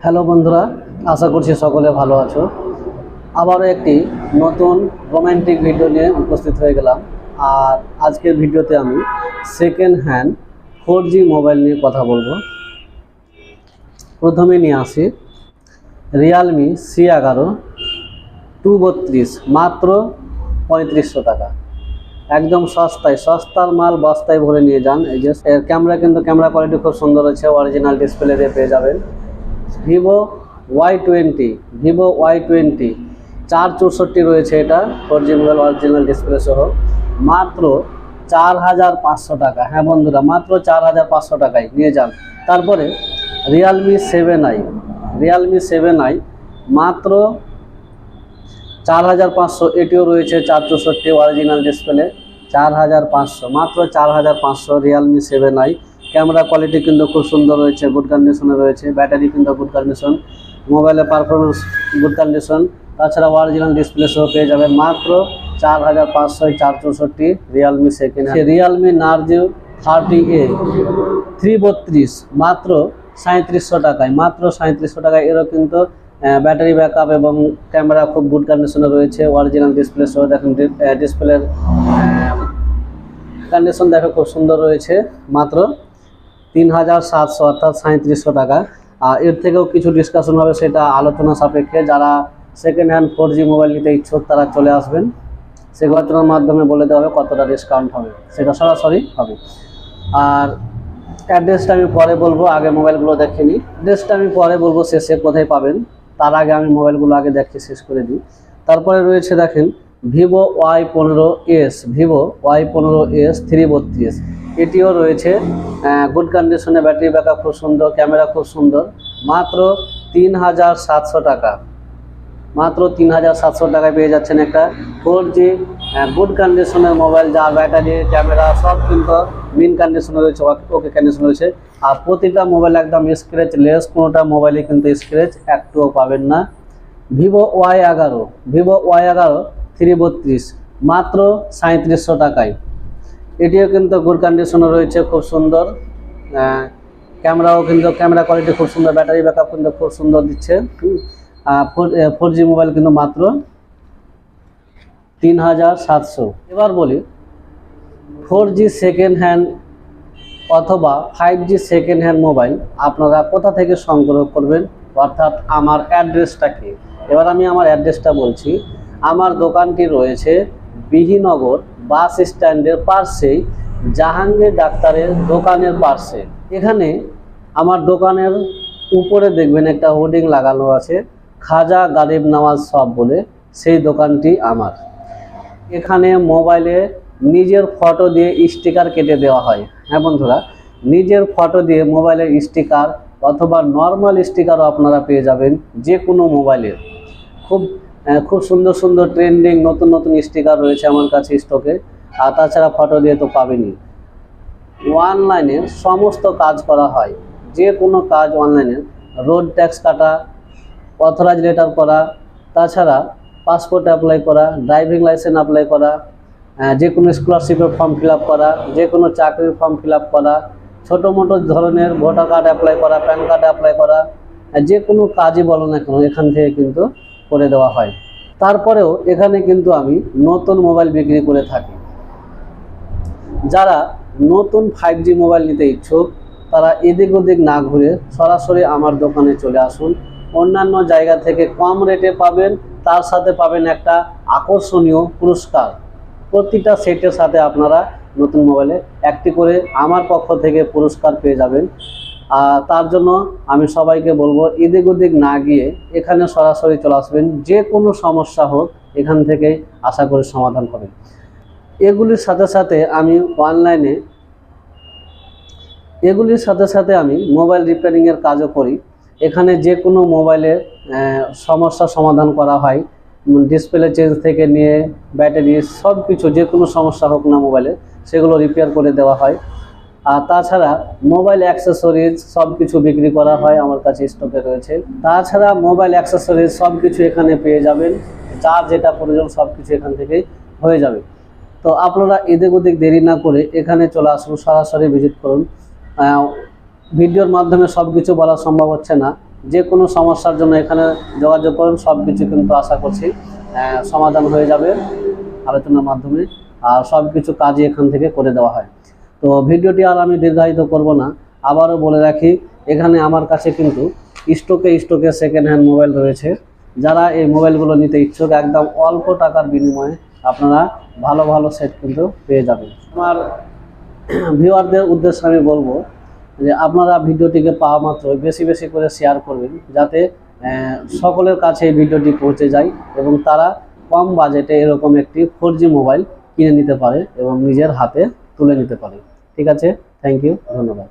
Hello বন্ধুরা, আশা করছি সকলে ভালো আছো। আবারও একটি নতুন রোমান্টিক ভিডিও নিয়ে উপস্থিত হয়ে গেলাম। আর আজকের ভিডিওতে আমি সেকেন্ড হ্যান্ড 4G মোবাইল নিয়ে কথা বলবো। প্রথমে নিয়ে আসি রিয়ালমি C11 232, মাত্র 3500 টাকা। একদম সস্তার মাল বস্তায় ভরে নিয়ে যান। এই যে এর ক্যামেরা কোয়ালিটি খুব সুন্দর আছে, অরিজিনাল ডিসপ্লে দিয়ে পেয়ে যাবেন। ভিভো Y20 464 রয়েছে, এটা 4G মোবাইল অরিজিনাল ডিসপ্লে সহ, মাত্র 4500 টাকা। হ্যাঁ বন্ধুরা, মাত্র 4500 টাকায় নিয়ে যান। তারপরে রিয়ালমি 7i মাত্র 4500, এটিও রয়েছে 464 অরিজিনাল ডিসপ্লে, 4500, মাত্র 4500 রিয়ালমি 7i। ক্যামেরা কোয়ালিটি কিন্তু খুব সুন্দর রয়েছে, গুড কন্ডিশনে রয়েছে। ব্যাটারি কিন্তু গুড কন্ডিশন, মোবাইলের পারফরমেন্স গুড কন্ডিশন। তাছাড়া অরিজিনাল ডিসপ্লে সহ পেয়ে যাবেন মাত্র 4500 464 Realme second. Realme Narzo 30A 332, মাত্র 3700 টাকায়, মাত্র 3700 টাকায়। এরও কিন্তু ব্যাটারি ব্যাকআপ এবং ক্যামেরা খুব গুড কন্ডিশনে রয়েছে, অরিজিনাল ডিসপ্লে সহ। দেখেন ডিসপ্লের কন্ডিশন দেখো খুব সুন্দর রয়েছে, মাত্র 3700 অর্থাৎ 3700 টাকা। আর এর থেকেও কিছু ডিসকাশন হবে, সেটা আলোচনা সাপেক্ষে। যারা সেকেন্ড হ্যান্ড 4G মোবাইল নিতে ইচ্ছুক তারা চলে আসবেন, সেগুলো আলোচনার মাধ্যমে বলে দেওয়া হবে কতটা ডিসকাউন্ট হবে, সেটা সরাসরি হবে। আর অ্যাড্রেসটা আমি পরে বলবো, আগে মোবাইলগুলো দেখে নিই। অ্যাড্রেসটা আমি পরে বলবো শেষে কোথায় পাবেন, তার আগে আমি মোবাইলগুলো আগে দেখে শেষ করে দিই। তারপরে রয়েছে দেখেন ভিভো Y15s 332, এটিও রয়েছে গুড কন্ডিশনে, ব্যাটারি ব্যাকআপ খুব সুন্দর, ক্যামেরা খুব সুন্দর, মাত্র 3700 টাকা। মাত্র 3700 টাকায় পেয়ে যাচ্ছেন একটা 4G গুড কন্ডিশনের মোবাইল, যার ব্যাটারি ক্যামেরা সব কিন্তু মিন কন্ডিশনে রয়েছে, ওকে কন্ডিশনে রয়েছে। আর প্রতিটা মোবাইল একদম স্ক্র্যাচ লেস, কোনোটা মোবাইলে কিন্তু স্ক্র্যাচ একটুও পাবেন না। ভিভো Y11 332, মাত্র 3700 টাকায়। এটিও কিন্তু গুড কন্ডিশনে রয়েছে, খুব সুন্দর। ক্যামেরাও কিন্তু ক্যামেরা কোয়ালিটি খুব সুন্দর, ব্যাটারি ব্যাকআপ কিন্তু খুব সুন্দর দিচ্ছে। 4G মোবাইল কিন্তু মাত্র 3700। এবার বলি 4G সেকেন্ড হ্যান্ড অথবা 5G সেকেন্ড হ্যান্ড মোবাইল আপনারা কোথা থেকে সংগ্রহ করবেন, অর্থাৎ আমার অ্যাড্রেসটা কি। এবার আমি আমার অ্যাড্রেসটা বলছি। আমার দোকানটি রয়েছে বিহিনগর বাস স্ট্যান্ডের পাশেই, জাহাঙ্গীর ডাক্তারের দোকানের পাশে। এখানে আমার দোকানের উপরে দেখবেন একটা হোর্ডিং লাগানো আছে, খাজা গারিব নওয়াজ শপ বলে, সেই দোকানটি আমার। এখানে মোবাইলে নিজের ফটো দিয়ে স্টিকার কেটে দেওয়া হয়। হ্যাঁ বন্ধুরা, নিজের ফটো দিয়ে মোবাইলের স্টিকার অথবা নর্মাল স্টিকারও আপনারা পেয়ে যাবেন যে কোনো মোবাইলের। খুব সুন্দর ট্রেন্ডিং নতুন স্টিকার রয়েছে আমার কাছে স্টকে। আর তাছাড়া ফটো দিয়ে তো পাবেনই। অনলাইনে সমস্ত কাজ করা হয়, যে কোনো কাজ অনলাইনে, রোড ট্যাক্স কাটা, অথরাইজ লেটার করা, তাছাড়া পাসপোর্ট অ্যাপ্লাই করা, ড্রাইভিং লাইসেন্স অ্যাপ্লাই করা, যে কোনো স্কলারশিপের ফর্ম ফিল আপ করা, যে কোনো চাকরির ফর্ম ফিল আপ করা, ছোটো মোটো ধরনের ভোটার কার্ড অ্যাপ্লাই করা, প্যান কার্ড অ্যাপ্লাই করা, যে কোনো কাজই বলো না কেন এখান থেকে কিন্তু করে দেওয়া হয়। তারপরেও এখানে কিন্তু আমি নতুন মোবাইল বিক্রি করে থাকি। যারা নতুন 5G মোবাইল নিতে ইচ্ছুক তারা এদিক ওদিক না ঘুরে সরাসরি আমার দোকানে চলে আসুন। অন্যান্য জায়গা থেকে কম রেটে পাবেন, তার সাথে পাবেন একটা আকর্ষণীয় পুরস্কার। প্রতিটা সেটের সাথে আপনারা নতুন মোবাইলে একটি করে আমার পক্ষ থেকে পুরস্কার পেয়ে যাবেন। তার জন্য আমি সবাইকে বলবো এদিক ওদিক না গিয়ে এখানে সরাসরি চলে আসবেন। যে কোনো সমস্যা হোক এখান থেকে আশা করি সমাধান হবে। এগুলির সাথে সাথে আমি মোবাইল রিপেয়ারিংয়ের কাজও করি। এখানে যে কোনো মোবাইলের সমস্যা সমাধান করা হয়, ডিসপ্লে চেঞ্জ থেকে নিয়ে ব্যাটারি সব কিছু, যে কোনো সমস্যা হোক না মোবাইলে, সেগুলো রিপেয়ার করে দেওয়া হয়। আর তাছাড়া মোবাইল অ্যাক্সেসরিজ সব কিছু বিক্রি করা হয়, আমার কাছে স্টকে রয়েছে। তাছাড়া মোবাইল অ্যাক্সেসরিজ সব কিছু এখানে পেয়ে যাবেন, যার যেটা প্রয়োজন সব কিছু এখান থেকেই হয়ে যাবে। তো আপনারা এদিক ওদিক দেরি না করে এখানে চলে আসুন, সরাসরি ভিজিট করুন। ভিডিওর মাধ্যমে সব কিছু বলা সম্ভব হচ্ছে না, যে কোনো সমস্যার জন্য এখানে যোগাযোগ করুন, সব কিছু কিন্তু আশা করছি সমাধান হয়ে যাবে আলোচনার মাধ্যমে, আর সব কিছু কাজই এখান থেকে করে দেওয়া হয়। তো ভিডিওটি আর আমি দীর্ঘায়িত করব না, আবারও বলে রাখি এখানে আমার কাছে কিন্তু স্টকে সেকেন্ড হ্যান্ড মোবাইল রয়েছে। যারা এই মোবাইলগুলো নিতে ইচ্ছুক একদম অল্প টাকার বিনিময়ে আপনারা ভালো ভালো সেট কিন্তু পেয়ে যাবেন। আমার ভিউয়ারদের উদ্দেশ্যে আমি বলবো যে আপনারা ভিডিওটিকে পাওয়া মাত্র বেশি বেশি করে শেয়ার করবেন, যাতে সকলের কাছে এই ভিডিওটি পৌঁছে যায় এবং তারা কম বাজেটে এরকম একটি 4G মোবাইল কিনে নিতে পারে এবং নিজের হাতে তুলে নিতে পারে। ঠিক আছে, থ্যাংক ইউ, ধন্যবাদ।